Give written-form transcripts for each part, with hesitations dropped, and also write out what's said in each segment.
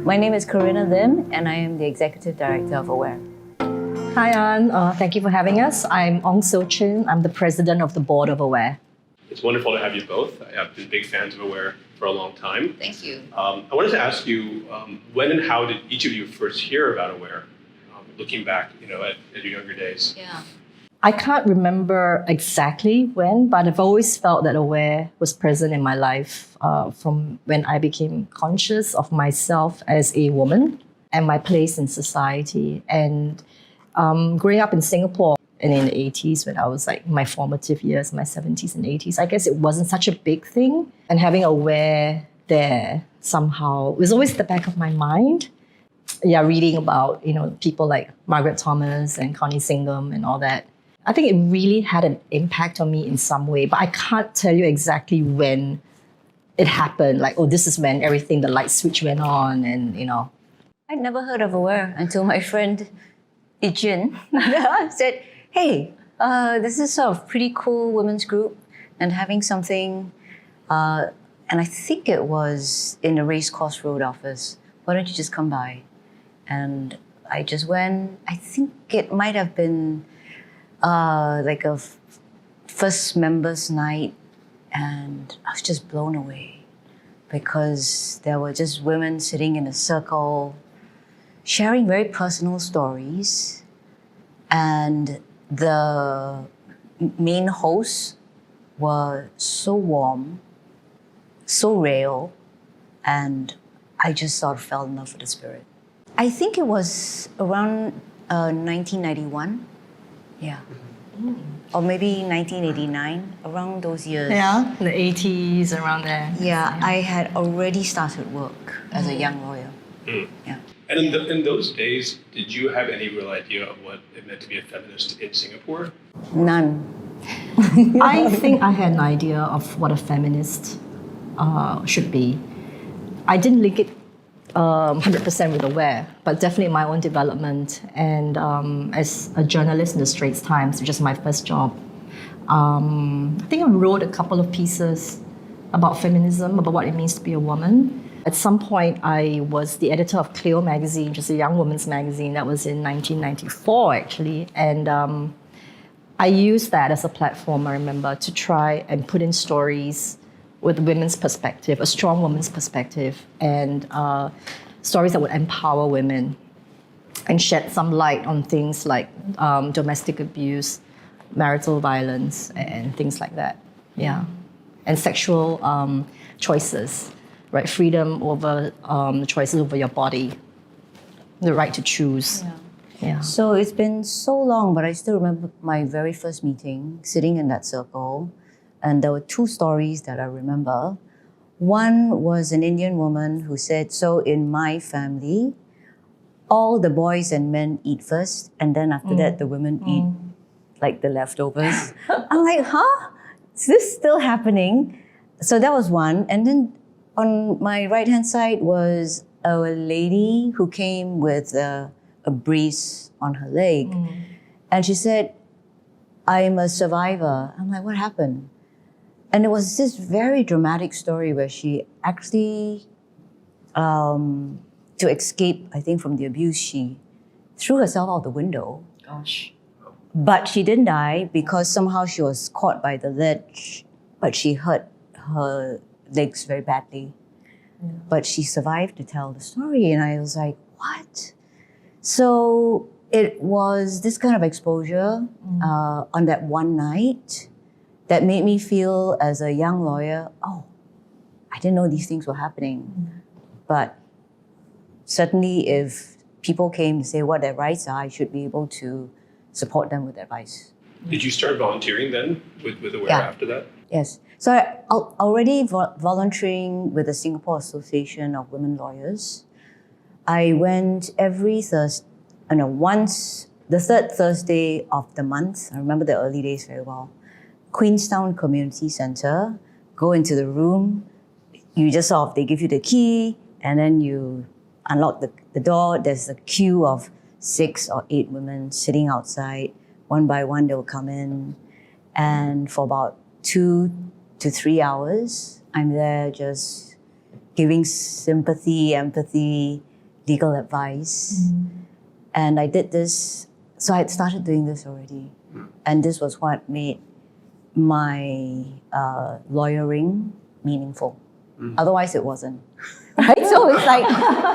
My name is Corinna Lim, and I am the Executive Director of Aware. Hi, Anne. Thank you for having us. I'm Ong Soh Chin. I'm the President of the Board of Aware. It's wonderful to have you both. I have been big fans of Aware for a long time. Thank you. I wanted to ask you, when and how did each of you first hear about Aware, looking back, at your younger days? Yeah. I can't remember exactly when, but I've always felt that Aware was present in my life from when I became conscious of myself as a woman and my place in society. And growing up in Singapore and in the 80s, when I was like my formative years, my 70s and 80s, I guess it wasn't such a big thing. And having Aware there somehow was always at the back of my mind. Yeah, reading about, people like Margaret Thomas and Connie Singham and all that. I think it really had an impact on me in some way, but I can't tell you exactly when it happened. Like, this is when the light switch went on and, I'd never heard of Aware until my friend Ijin said, hey, this is sort of pretty cool women's group and having something, and I think it was in the Racecourse Road office. Why don't you just come by? And I just went. I think it might have been like a first members night, and I was just blown away because there were just women sitting in a circle sharing very personal stories, and the main hosts were so warm, so real, and I just sort of fell in love with the spirit. I think it was around 1991, yeah. Or maybe 1989, around those years. Yeah, the 80s, around there. Yeah, I had already started work as a young lawyer. Yeah. And in those days, did you have any real idea of what it meant to be a feminist in Singapore? None. I think I had an idea of what a feminist should be. I didn't link it 100% with Aware, but definitely my own development. And as a journalist in the Straits Times, which is my first job, I think I wrote a couple of pieces about feminism, about what it means to be a woman. At some point, I was the editor of Cleo magazine, which is a young women's magazine. That was in 1994, actually. And I used that as a platform, I remember, to try and put in stories with women's perspective, a strong woman's perspective, and stories that would empower women and shed some light on things like domestic abuse, marital violence, and things like that. Yeah. And sexual choices, right? Freedom over the choices over your body, the right to choose. Yeah. So it's been so long, but I still remember my very first meeting, sitting in that circle. And there were two stories that I remember. One was an Indian woman who said, so in my family, all the boys and men eat first, and then after that, the women eat like the leftovers. I'm like, huh? Is this still happening? So that was one. And then on my right-hand side was a lady who came with a brace on her leg. And she said, I'm a survivor. I'm like, what happened? And it was this very dramatic story where she actually, to escape, I think, from the abuse, she threw herself out the window. Gosh. But she didn't die because somehow she was caught by the ledge, but she hurt her legs very badly. But she survived to tell the story, and I was like, what? So it was this kind of exposure on that one night that made me feel as a young lawyer, I didn't know these things were happening. But certainly if people came to say what their rights are, I should be able to support them with advice. Did you start volunteering then with Aware after that? Yes. So I already volunteering with the Singapore Association of Women Lawyers. I went every Thursday, once, the third Thursday of the month. I remember the early days very well. Queenstown Community Centre, go into the room, you just they give you the key, and then you unlock the door. There's a queue of 6 or 8 women sitting outside. One by one, they will come in. And for about 2 to 3 hours, I'm there just giving sympathy, empathy, legal advice. And I did this, so I had started doing this already. And this was what made my lawyering meaningful. Otherwise, it wasn't. Right? So it's like,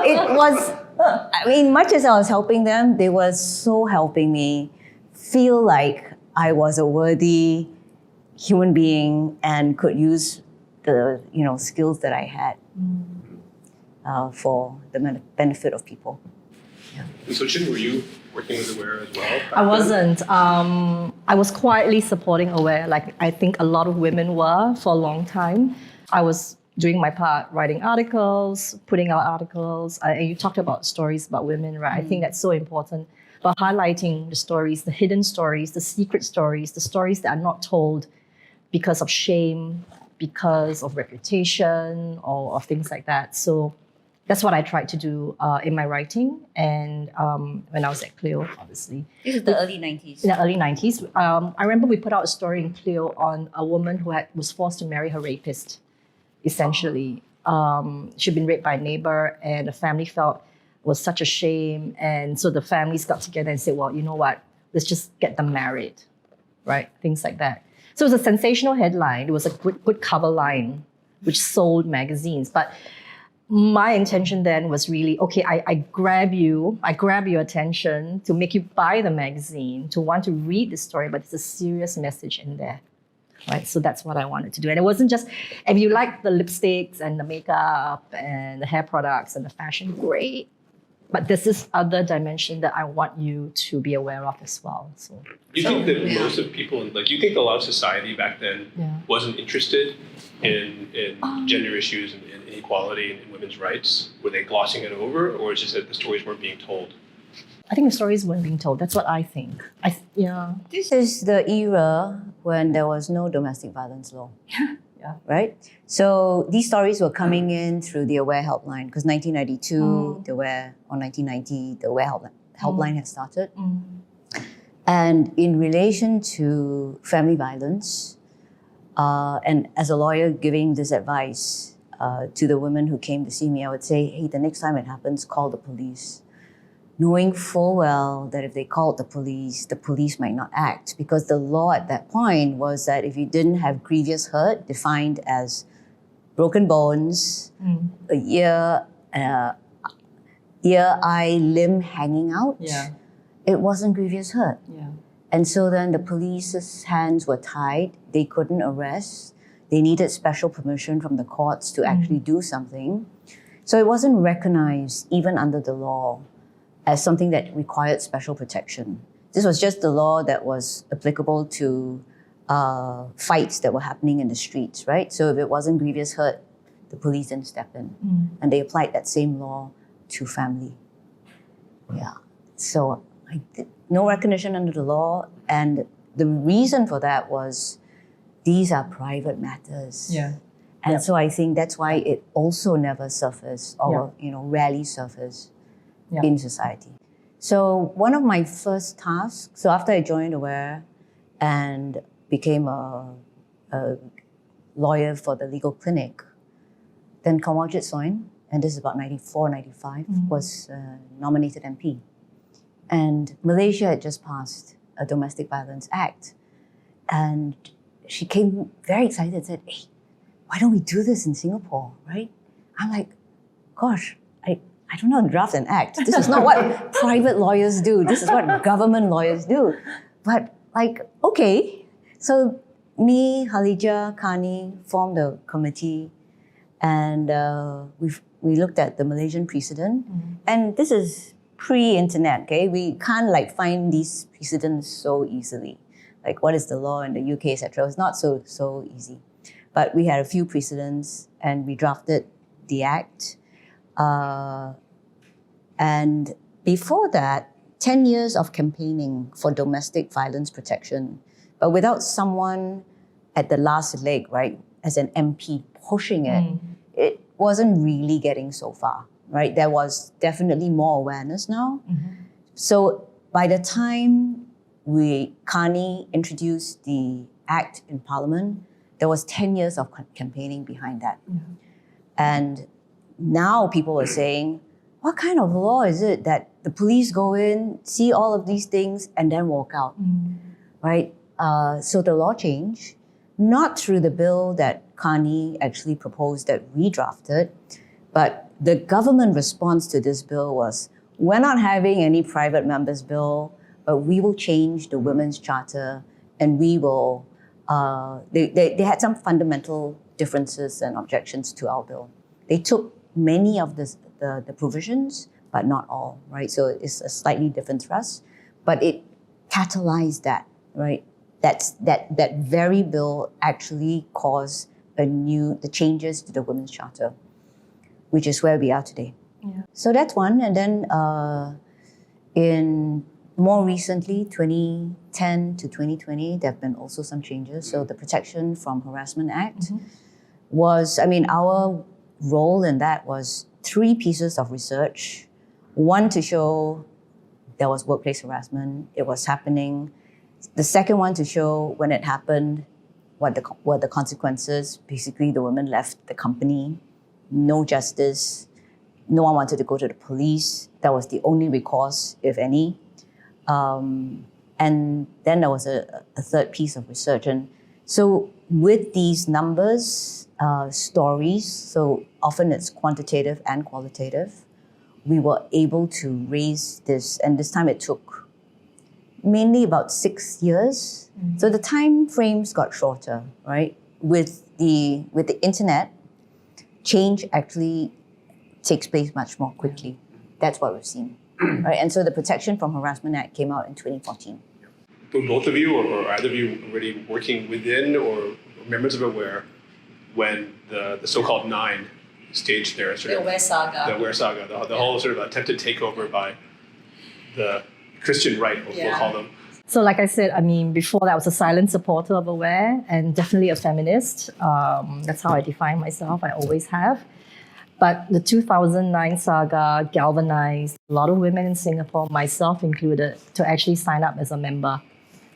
it was, I mean, much as I was helping them, they were so helping me feel like I was a worthy human being and could use the skills that I had for the benefit of people. And so, Chin, were you working with Aware as well? I wasn't. I was quietly supporting Aware, like I think a lot of women were for a long time. I was doing my part, writing articles, putting out articles. And you talked about stories about women, right? I think that's so important. But highlighting the stories, the hidden stories, the secret stories, the stories that are not told because of shame, because of reputation, or of things like that. So that's what I tried to do in my writing, and when I was at Cleo, obviously. This is the early 90s. In the early 90s. I remember we put out a story in Cleo on a woman who was forced to marry her rapist, essentially. She'd been raped by a neighbor, and the family felt it was such a shame. And so the families got together and said, well, you know what, let's just get them married, right? Things like that. So it was a sensational headline. It was a good cover line, which sold magazines. But my intention then was really, okay, I grab your attention to make you buy the magazine, to want to read the story, but it's a serious message in there, right? So that's what I wanted to do. And it wasn't just, if you like the lipsticks and the makeup and the hair products and the fashion, great. But this is other dimension that I want you to be aware of as well. So, you think that most of people, like, you think a lot of society back then wasn't interested in gender issues and inequality and women's rights? Were they glossing it over, or is it just that the stories weren't being told? I think the stories weren't being told. That's what I think. This is the era when there was no domestic violence law. Right? So these stories were coming in through the Aware helpline, because 1992, the Aware, or 1990, the Aware helpline had started. And in relation to family violence, and as a lawyer giving this advice to the women who came to see me, I would say, hey, the next time it happens, call the police. Knowing full well that if they called the police might not act, because the law at that point was that if you didn't have grievous hurt, defined as broken bones, a ear, eye, limb hanging out, it wasn't grievous hurt. And so then the police's hands were tied. They couldn't arrest. They needed special permission from the courts to actually do something. So it wasn't recognized, even under the law, as something that required special protection. This was just the law that was applicable to fights that were happening in the streets, right? So if it wasn't grievous hurt, the police didn't step in. And they applied that same law to family. So no recognition under the law, and the reason for that was these are private matters. And so I think that's why it also never surfaced, or rarely surfaced in society. So one of my first tasks, so after I joined Aware and became a lawyer for the legal clinic, then Kanwaljit Soin, and this is about 94, 95, was nominated MP. And Malaysia had just passed a Domestic Violence Act. And she came very excited and said, hey, why don't we do this in Singapore, right? I'm like, gosh, I don't know how to draft an act. This is not what private lawyers do. This is what government lawyers do. But okay. So me, Halija, Kani formed a committee, and we looked at the Malaysian precedent. And this is pre-internet, okay? We can't find these precedents so easily. Like what is the law in the UK, etc. It's not so easy. But we had a few precedents, and we drafted the act. And before that, 10 years of campaigning for domestic violence protection, but without someone at the last leg, right, as an MP pushing it, it wasn't really getting so far, right? There was definitely more awareness now. So by the time Kani introduced the act in Parliament, there was 10 years of campaigning behind that. And now people were saying, what kind of law is it that the police go in, see all of these things, and then walk out, right? So the law changed, not through the bill that Carney actually proposed that we drafted, but the government response to this bill was, we're not having any private members bill, but we will change the Women's Charter and we will, they had some fundamental differences and objections to our bill. They took many of the provisions, but not all, right? So it's a slightly different thrust, but it catalyzed that, right? That very bill actually caused the changes to the Women's Charter, which is where we are today. Yeah. So that's one. And then in more recently, 2010 to 2020, there have been also some changes. So the Protection from Harassment Act was, our role in that was 3 pieces of research. One to show there was workplace harassment, it was happening. The second one to show when it happened, what the consequences. Basically, the women left the company, no justice, no one wanted to go to the police. That was the only recourse, if any. And then there was a third piece of research. And so with these numbers, stories, so often it's quantitative and qualitative, we were able to raise this, and this time it took mainly about 6 years. So the time frames got shorter, right? With the internet, change actually takes place much more quickly. That's what we've seen, right? And so the Protection from Harassment Act came out in 2014. Were both of you or either of you already working within or members of Aware when the so-called 9 staged their sort of... Aware saga. The Aware saga, the whole sort of attempted takeover by the Christian right, we'll call them. So like I said, before that I was a silent supporter of Aware and definitely a feminist. That's how I define myself, I always have. But the 2009 saga galvanized a lot of women in Singapore, myself included, to actually sign up as a member.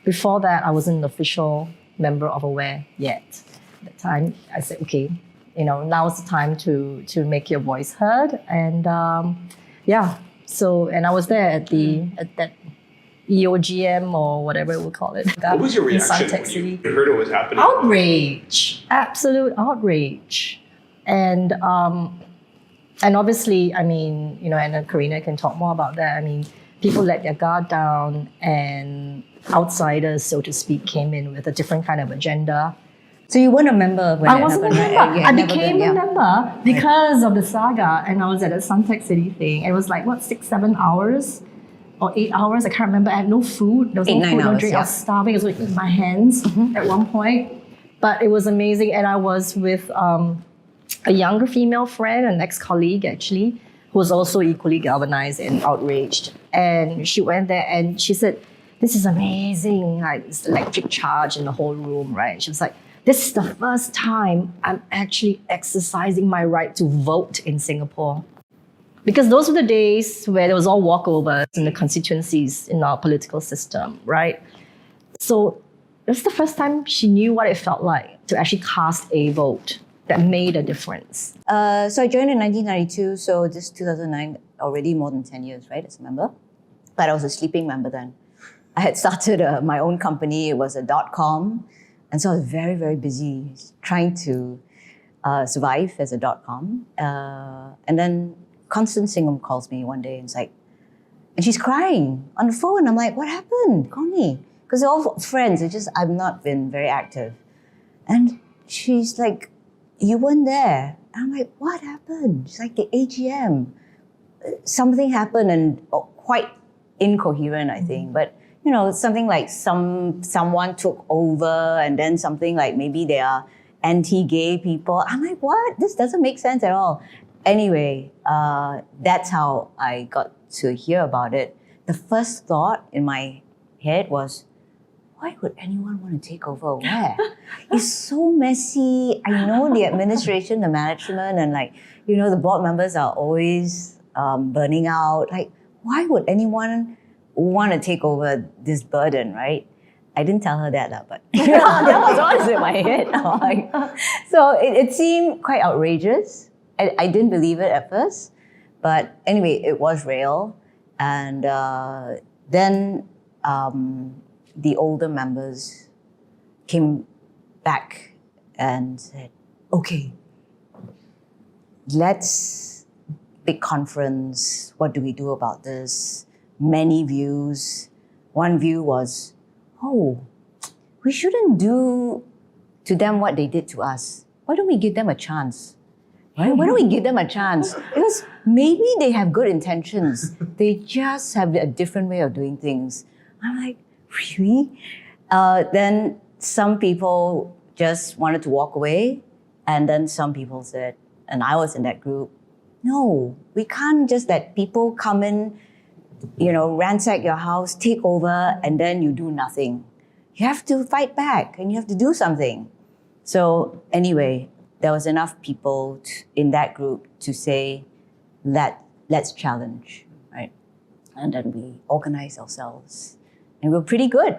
Before that, I wasn't an official member of Aware yet. At the time, I said, okay, now is the time to make your voice heard. And and I was there at that EOGM or whatever we call it. What was your in reaction Suntec when City. you heard it was happening? Outrage, absolute outrage. And obviously, and then Corinna can talk more about that. People let their guard down and outsiders, so to speak, came in with a different kind of agenda. So you weren't a member when I it wasn't happened, a member. right? You I had never became been, a member because of the saga, and I was at a Suntec City thing. It was 6-7 hours or 8 hours. I can't remember. I had no food. There was no 8-9 food, no hours, drink. I was starving. I was in my hands at one point. But it was amazing, and I was with a younger female friend, an ex-colleague actually, who was also equally galvanized and outraged. And she went there and she said, "This is amazing, this electric charge in the whole room," right? And she was like, "This is the first time I'm actually exercising my right to vote in Singapore." Because those were the days where there was all walkovers in the constituencies in our political system, right? So it was the first time she knew what it felt like to actually cast a vote that made a difference. So I joined in 1992, so this 2009, already more than 10 years, right, as a member. But I was a sleeping member then. I had started my own company. It was a .com. And so I was very, very busy trying to survive as a .com. And then Constance Singham calls me one day and she's crying on the phone. I'm like, "What happened? Call me." Because they're all friends. It's just I've not been very active. And she's like, "You weren't there." And I'm like, "What happened?" She's like, "The AGM. Something happened," and quite incoherent, I think. But something like someone took over, and then something like maybe they are anti-gay people. I'm like, what? This doesn't make sense at all. Anyway, that's how I got to hear about it. The first thought in my head was, why would anyone want to take over Aware? It's so messy. I know the administration, the management, and the board members are always burning out. Why would anyone want to take over this burden, right? I didn't tell her that, but that was what was in my head. So it seemed quite outrageous. I didn't believe it at first, But anyway, it was real. And then the older members came back and said, okay, let's big conference. What do we do about this? Many views. One view was, oh, we shouldn't do to them what they did to us. Why don't we give them a chance? Right? Why don't we give them a chance? Because maybe they have good intentions. They just have a different way of doing things. I'm like, really? Then some people just wanted to walk away. And then some people said, and I was in that group, no, we can't just let people come in, ransack your house, take over, and then you do nothing. You have to fight back and you have to do something. So anyway, there was enough people in that group to say, let's challenge, right? And then we organized ourselves. And we were pretty good.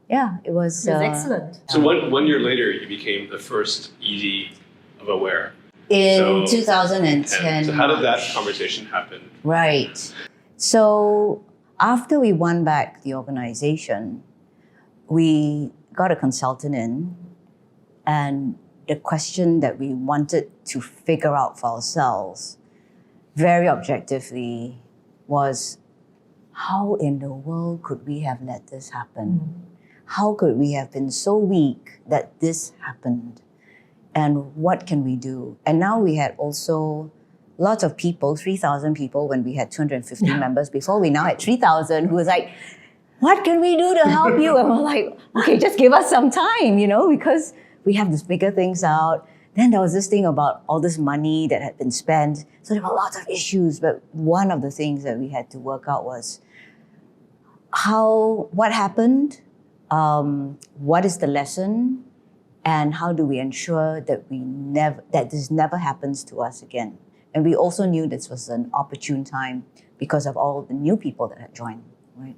Yeah, it was excellent. So one year later, you became the first ED of Aware. In 2010. So how did that conversation happen? Right. So after we won back the organization, we got a consultant in, and the question that we wanted to figure out for ourselves, very objectively, was how in the world could we have let this happen? How could we have been so weak that this happened? And what can we do? And now we had also lots of people, 3,000 people when we had 250 members before. We now had 3,000 who was like, what can we do to help you? And we're like, okay, just give us some time, because we have to figure things out. Then there was this thing about all this money that had been spent. So there were lots of issues. But one of the things that we had to work out was what happened, what is the lesson, and how do we ensure that this never happens to us again. And we also knew this was an opportune time because of all the new people that had joined, right?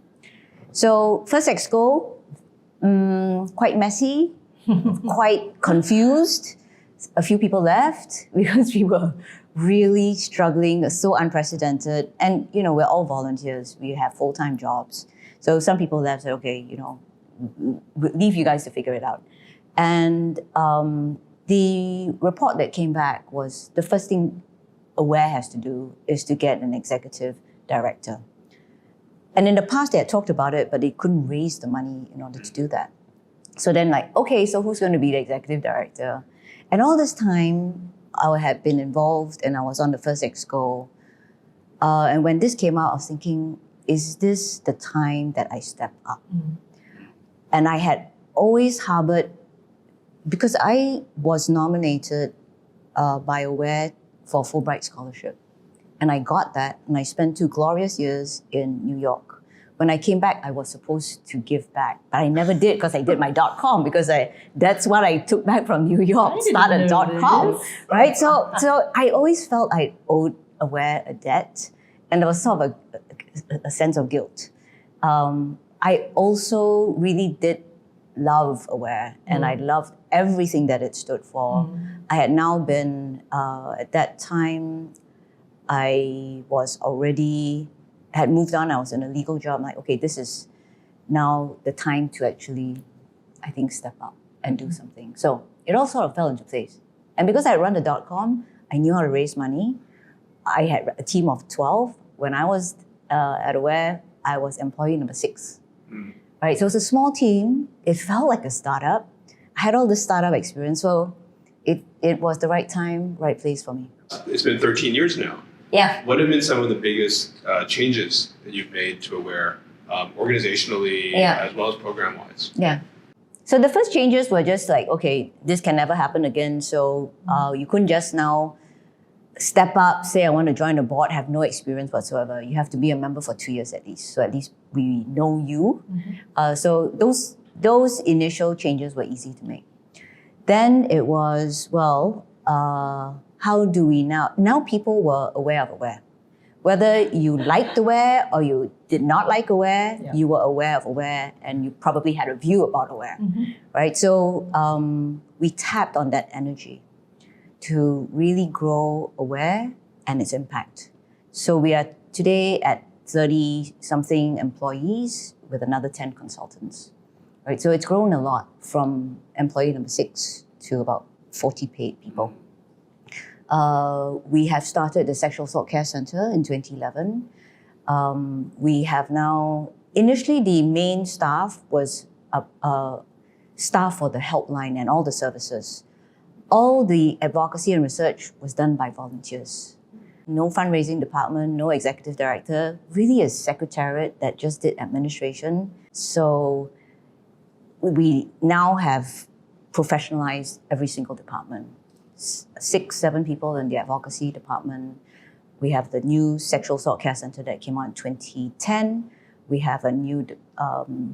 So first exco, quite messy, quite confused. A few people left because we were really struggling, so unprecedented. And, we're all volunteers. We have full-time jobs. So some people left, said, okay, we'll leave you guys to figure it out. And the report that came back was the first thing Aware has to do is to get an executive director. And in the past, they had talked about it, but they couldn't raise the money in order to do that. So then okay, so who's going to be the executive director? And all this time, I had been involved and I was on the first exco. And when this came out, I was thinking, is this the time that I step up? And I had always harbored, because I was nominated by Aware for Fulbright Scholarship. And I got that, and I spent 2 glorious years in New York. When I came back, I was supposed to give back, but I never did because I did my .com, because that's what I took back from New York, started .com, right? So I always felt I owed Aware a debt, and there was sort of a sense of guilt. I also really did love Aware, and I loved everything that it stood for. I had now been, at that time, I had moved on. I was in a legal job. I'm like, okay, this is now the time to actually, I think, step up and do something. So it all sort of fell into place. And because I run the .com, I knew how to raise money. I had a team of 12. When I was at Aware, I was employee number 6. Right, so it's a small team. It felt like a startup. I had all this startup experience, so it was the right time, right place for me. It's been 13 years now. Yeah. What have been some of the biggest changes that you've made to Aware, organizationally as well as program-wise? Yeah. So the first changes were just like, okay, this can never happen again. So you couldn't just now step up, say I want to join the board, have no experience whatsoever. You have to be a member for 2 years at least. So at least we know you. So those initial changes were easy to make. Then it was, how do we now? Now people were aware of Aware. Whether you liked Aware or you did not like Aware, you were aware of Aware and you probably had a view about Aware, right? So we tapped on that energy to really grow Aware and its impact. So we are today at 30 something employees with another 10 consultants. Right? So it's grown a lot from employee number 6 to about 40 paid people. We have started the Sexual Assault Care Center in 2011. We have now, initially the main staff was staff for the helpline and all the services. All the advocacy and research was done by volunteers. No fundraising department, no executive director, really a secretariat that just did administration. So we now have professionalized every single department. 6, 7 people in the advocacy department. We have the new Sexual Assault Care Center that came out in 2010. We have a new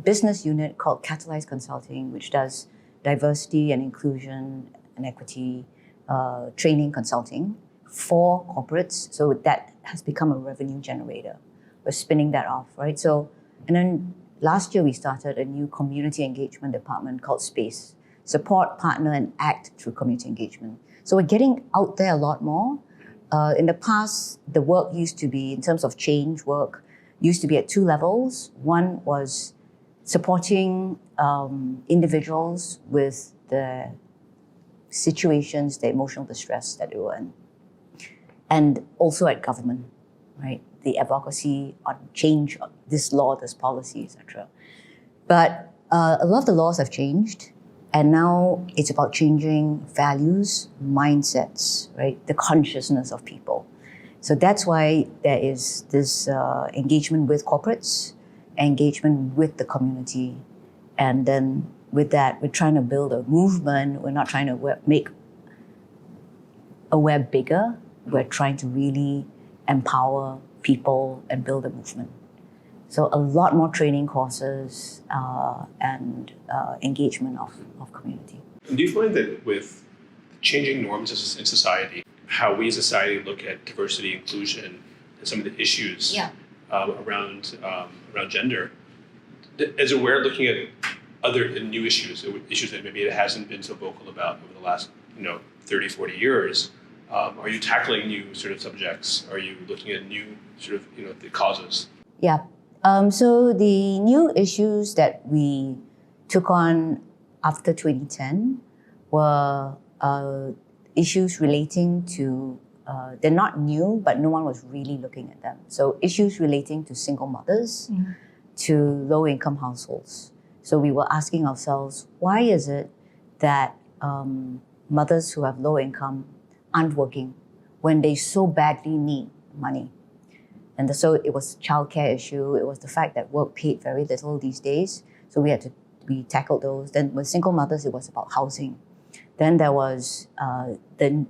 business unit called Catalyzed Consulting, which does diversity and inclusion and equity training consulting for corporates. So that has become a revenue generator. We're spinning that off, right? So, and then last year we started a new community engagement department called Space. Support, partner, and act through community engagement. So we're getting out there a lot more. In the past, the work used to be, in terms of change work, used to be at 2 levels. One was supporting individuals with the situations, the emotional distress that they were in. And also at government, right? The advocacy on change, this law, this policy, etc. But a lot of the laws have changed. And now it's about changing values, mindsets, right? The consciousness of people. So that's why there is this engagement with corporates, engagement with the community. And then with that, we're trying to build a movement. We're not trying to make a web bigger. We're trying to really empower people and build a movement. So a lot more training courses and engagement of community. Do you find that with changing norms in society, how we as a society look at diversity, inclusion, and some of the issues around gender, as we're looking at other new issues that maybe it hasn't been so vocal about over the last 30, 40 years, are you tackling new sort of subjects? Are you looking at new sort of the causes? Yeah. So the new issues that we took on after 2010 were issues relating to, they're not new, but no one was really looking at them. So issues relating to single mothers, to low-income households. So we were asking ourselves, why is it that mothers who have low income aren't working when they so badly need money? And so it was childcare issue. It was the fact that work paid very little these days. So we tackled those. Then with single mothers, it was about housing. Then there was the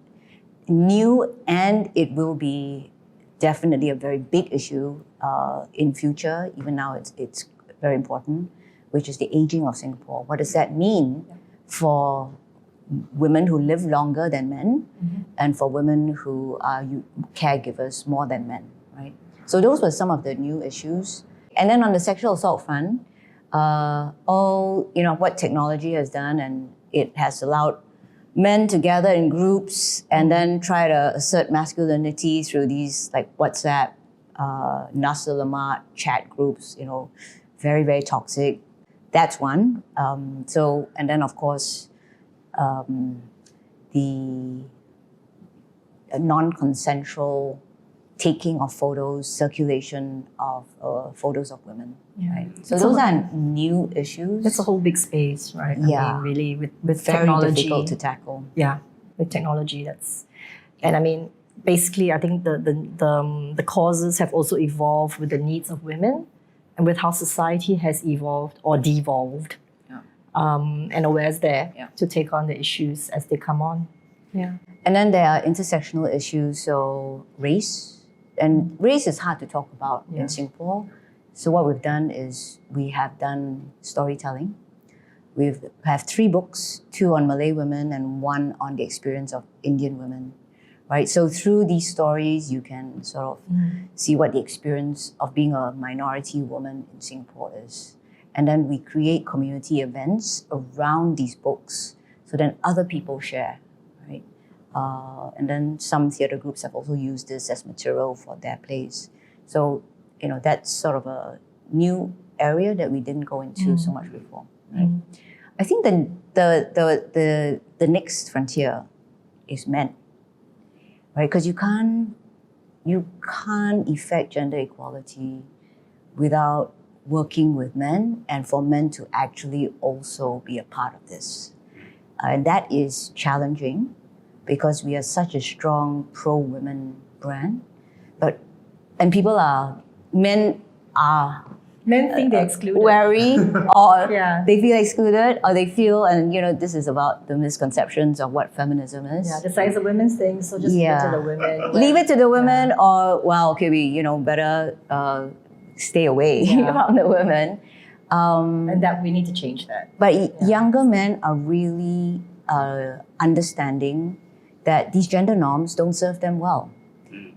new, and it will be definitely a very big issue in future. Even now, it's very important, which is the aging of Singapore. What does that mean for women who live longer than men, and for women who are caregivers more than men, right? So those were some of the new issues. And then on the sexual assault front, what technology has done, and it has allowed men to gather in groups and then try to assert masculinity through these like WhatsApp, Nasa Lemak chat groups, very, very toxic. That's one. And then of course, the non-consensual taking of photos, circulation of photos of women. Right? So those are new issues. That's a whole big space, right? Yeah. I mean, really, with very technology, difficult to tackle. Yeah, with technology, and I mean, basically, I think the causes have also evolved with the needs of women, and with how society has evolved or devolved, and awareness there to take on the issues as they come on. Yeah. And then there are intersectional issues, so race. And race is hard to talk about in Singapore. So what we've done is we have done storytelling. We have 3 books, 2 on Malay women and 1 on the experience of Indian women, right? So through these stories, you can sort of see what the experience of being a minority woman in Singapore is. And then we create community events around these books so then other people share, right? And then some theatre groups have also used this as material for their plays. So, that's sort of a new area that we didn't go into so much before. Right? I think the next frontier is men, right? Because you can't effect gender equality without working with men, and for men to actually also be a part of this. And that is challenging because we are such a strong pro-women brand. Men think they're excluded. Wary, or Yeah. they feel excluded, or they feel, and this is about the misconceptions of what feminism is. Yeah, the size of women's thing, so just leave it to the women. Leave it to the women, or we better stay away from the women. And that we need to change that. But younger men are really understanding that these gender norms don't serve them well,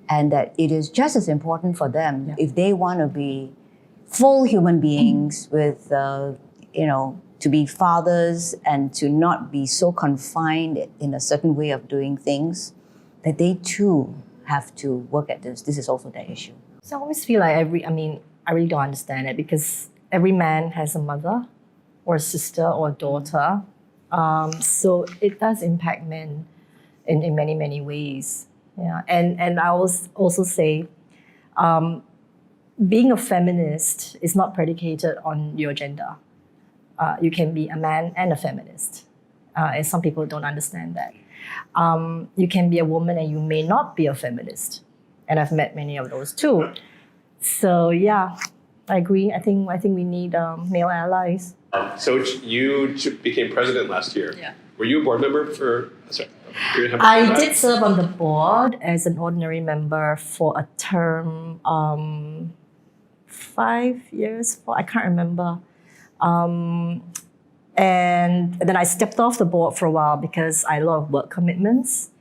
and that it is just as important for them if they want to be full human beings with, to be fathers and to not be so confined in a certain way of doing things, that they too have to work at this. This is also their issue. So I always feel like I really don't understand it, because every man has a mother or a sister or a daughter. So it does impact men in many, many ways. Yeah. And I will also say, being a feminist is not predicated on your gender. You can be a man and a feminist. And some people don't understand that. You can be a woman and you may not be a feminist. And I've met many of those too. So yeah, I agree. I think we need male allies. So you became president last year. Yeah. Were you a board member for? Sorry. I did serve on the board as an ordinary member for a term, 5 years. I can't remember. And then I stepped off the board for a while because I had a lot of work commitments.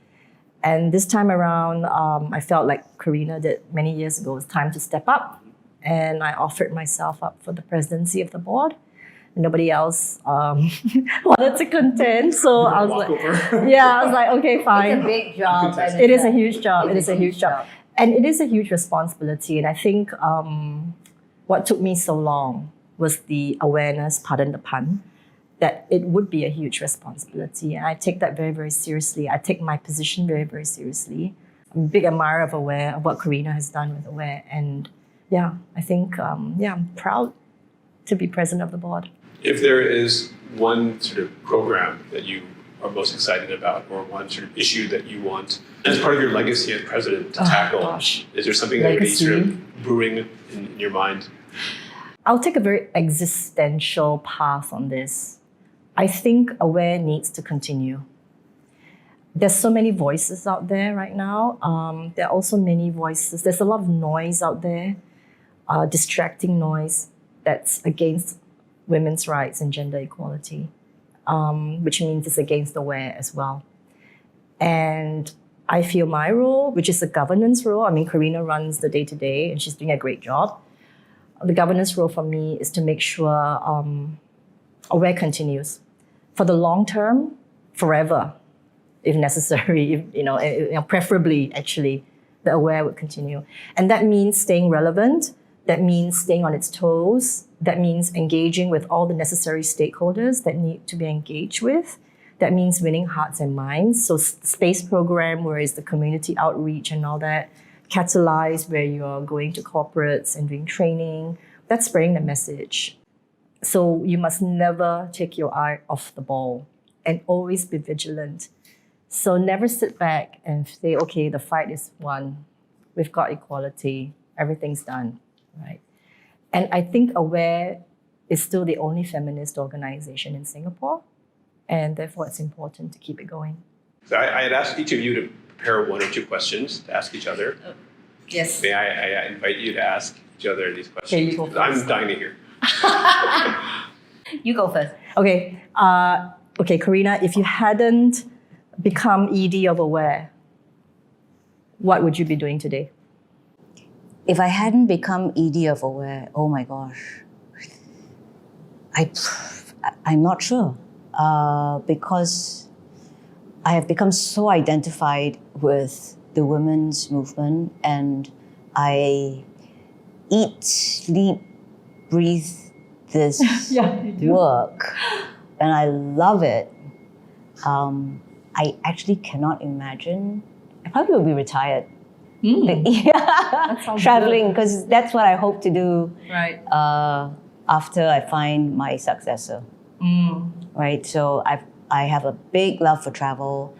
And this time around, I felt like Corinna did many years ago. It was time to step up. And I offered myself up for the presidency of the board. Nobody else wanted to contend, so I was like, okay, fine. It's a big job. It is a huge job. It is a huge job. And it is a huge responsibility. And I think what took me so long was the awareness, pardon the pun, that it would be a huge responsibility. And I take that very, very seriously. I take my position very, very seriously. I'm a big admirer of Aware, of what Corinna has done with Aware. And yeah, I think, I'm proud to be president of the board. If there is one sort of program that you are most excited about, or one sort of issue that you want as part of your legacy as president to tackle, is there something that would be sort of brewing in your mind? I'll take a very existential path on this. I think Aware needs to continue. There's so many voices out there right now. There are also many voices. There's a lot of noise out there, distracting noise that's against women's rights and gender equality, which means it's against Aware as well. And I feel my role, which is a governance role, Corinna runs the day-to-day and she's doing a great job. The governance role for me is to make sure Aware continues. For the long term, forever, if necessary, preferably actually, the Aware would continue. And that means staying relevant, that means staying on its toes, that means engaging with all the necessary stakeholders that need to be engaged with. That means winning hearts and minds. So space program, where is the community outreach and all that. Catalyze, where you're going to corporates and doing training. That's spreading the message. So you must never take your eye off the ball and always be vigilant. So never sit back and say, okay, the fight is won. We've got equality. Everything's done, right? And I think Aware is still the only feminist organization in Singapore. And therefore, it's important to keep it going. So I had asked each of you to prepare one or two questions to ask each other. Yes. May I invite you to ask each other these questions? Okay, you go first. I'm dying to hear. You go first. Okay. Corinna, if you hadn't become ED of Aware, what would you be doing today? If I hadn't become ED of Aware, oh my gosh, I'm not sure, because I have become so identified with the women's movement, and I eat, sleep, breathe this work, and I love it. I actually cannot imagine. I probably will be retired. Traveling, because that's what I hope to do. Right. After I find my successor. Right. So I have a big love for travel,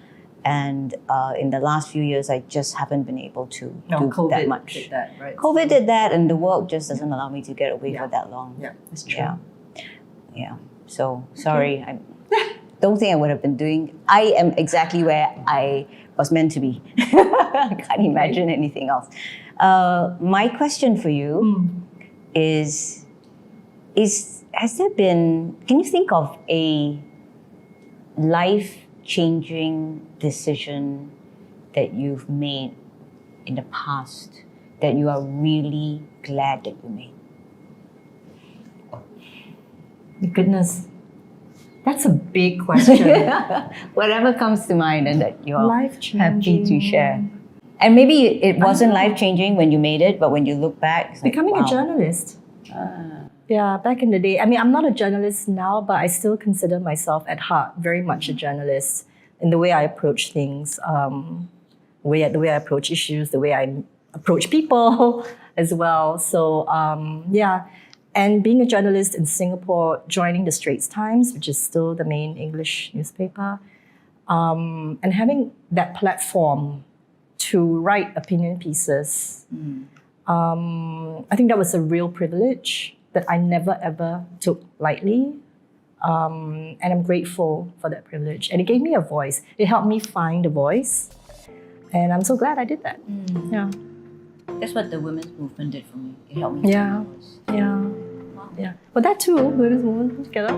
and in the last few years, I just haven't been able to do COVID that much. did that, right? COVID did that, and the work just doesn't allow me to get away for that long. Yeah, that's true. Yeah. So sorry, I don't think I would have been doing. I am exactly where I was meant to be. I can't imagine anything else. My question for you is has there been? Can you think of a life-changing decision that you've made in the past that you are really glad that you made? Goodness, that's a big question. Whatever comes to mind and that you're Life-changing. happy to share. And maybe it wasn't life-changing when you made it, but when you look back, it's like, Becoming wow. a journalist. Yeah, back in the day. I mean, I'm not a journalist now, but I still consider myself at heart very much a journalist in the way I approach things, the way I approach issues, the way I approach people as well. So, and being a journalist in Singapore, joining the Straits Times, which is still the main English newspaper, and having that platform to write opinion pieces, I think that was a real privilege that I never ever took lightly. And I'm grateful for that privilege. And it gave me a voice. It helped me find a voice. And I'm so glad I did that. Yeah. That's what the women's movement did for me. It helped me. Yeah. Yeah. Yeah. But that too, women's movement together.